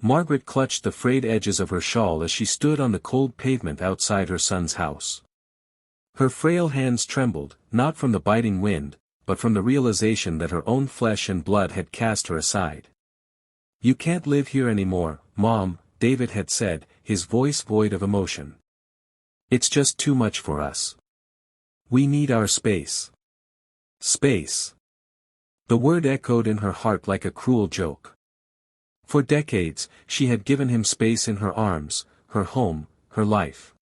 Margaret clutched the frayed edges of her shawl as she stood on the cold pavement outside her son's house. Her frail hands trembled, not from the biting wind, but from the realization that her own flesh and blood had cast her aside. "You can't live here anymore, Mom," David had said, his voice void of emotion. "It's just too much for us. We need our space." Space. The word echoed in her heart like a cruel joke. For decades, she had given him space in her arms, her home, her life.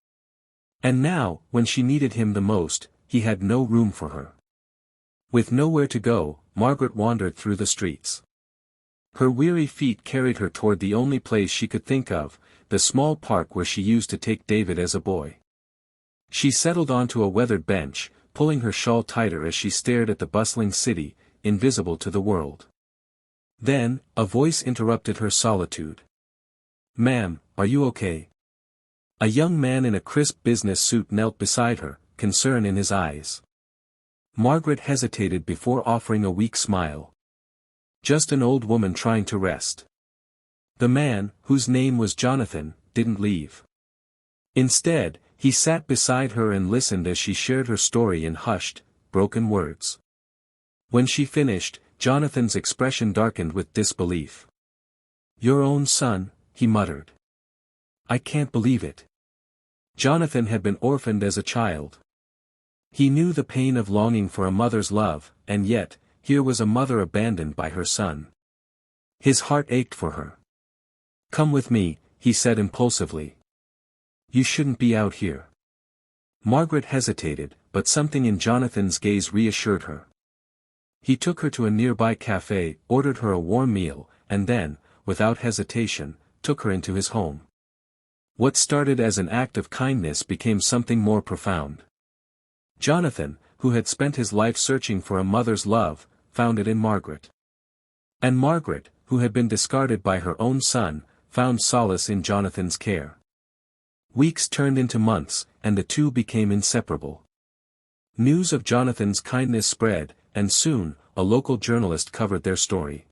And now, when she needed him the most, he had no room for her. With nowhere to go, Margaret wandered through the streets. Her weary feet carried her toward the only place she could think of, the small park where she used to take David as a boy. She settled onto a weathered bench, pulling her shawl tighter as she stared at the bustling city, invisible to the world. Then, a voice interrupted her solitude. "Ma'am, are you okay?" A young man in a crisp business suit knelt beside her, concern in his eyes. Margaret hesitated before offering a weak smile. "Just an old woman trying to rest." The man, whose name was Jonathan, didn't leave. Instead, he sat beside her and listened as she shared her story in hushed, broken words. When she finished, Jonathan's expression darkened with disbelief. "Your own son," he muttered. "I can't believe it." Jonathan had been orphaned as a child. He knew the pain of longing for a mother's love, and yet, here was a mother abandoned by her son. His heart ached for her. "Come with me," he said impulsively. "You shouldn't be out here." Margaret hesitated, but something in Jonathan's gaze reassured her. He took her to a nearby cafe, ordered her a warm meal, and then, without hesitation, took her into his home. What started as an act of kindness became something more profound. Jonathan, who had spent his life searching for a mother's love, found it in Margaret. And Margaret, who had been discarded by her own son, found solace in Jonathan's care. Weeks turned into months, and the two became inseparable. News of Jonathan's kindness spread, and soon, a local journalist covered their story.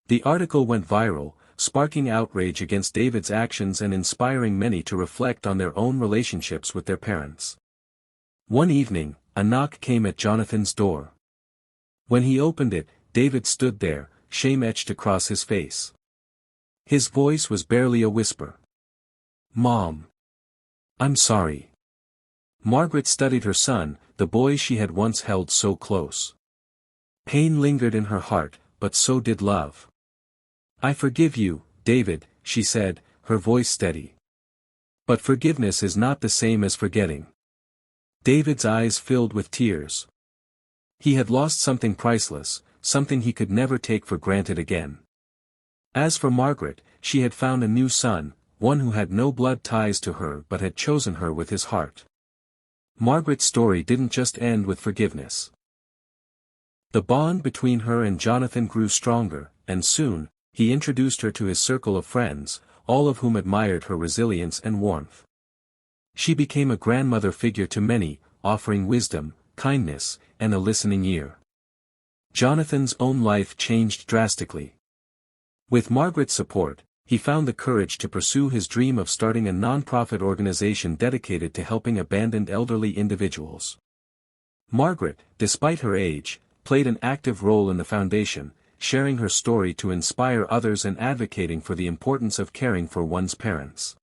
The article went viral, sparking outrage against David's actions and inspiring many to reflect on their own relationships with their parents. One evening, a knock came at Jonathan's door. When he opened it, David stood there, shame etched across his face. His voice was barely a whisper. "Mom. I'm sorry." Margaret studied her son, the boy she had once held so close. Pain lingered in her heart, but so did love. "I forgive you, David," she said, her voice steady. "But forgiveness is not the same as forgetting." David's eyes filled with tears. He had lost something priceless, something he could never take for granted again. As for Margaret, she had found a new son, one who had no blood ties to her but had chosen her with his heart. Margaret's story didn't just end with forgiveness. The bond between her and Jonathan grew stronger, and soon, he introduced her to his circle of friends, all of whom admired her resilience and warmth. She became a grandmother figure to many, offering wisdom, kindness, and a listening ear. Jonathan's own life changed drastically. With Margaret's support, he found the courage to pursue his dream of starting a non-profit organization dedicated to helping abandoned elderly individuals. Margaret, despite her age, played an active role in the foundation, sharing her story to inspire others and advocating for the importance of caring for one's parents.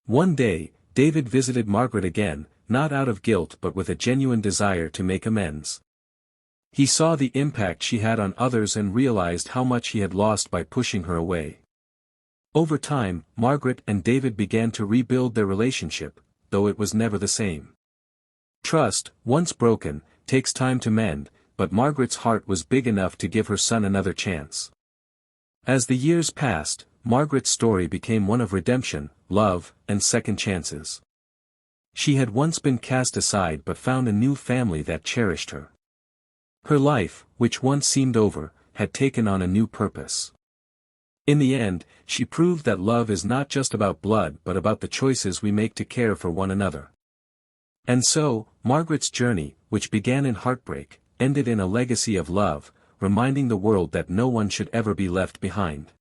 One day, David visited Margaret again, not out of guilt but with a genuine desire to make amends. He saw the impact she had on others and realized how much he had lost by pushing her away. Over time, Margaret and David began to rebuild their relationship, though it was never the same. Trust, once broken, takes time to mend, but Margaret's heart was big enough to give her son another chance. As the years passed, Margaret's story became one of redemption, love, and second chances. She had once been cast aside but found a new family that cherished her. Her life, which once seemed over, had taken on a new purpose. In the end, she proved that love is not just about blood but about the choices we make to care for one another. And so, Margaret's journey, which began in heartbreak, ended in a legacy of love, reminding the world that no one should ever be left behind.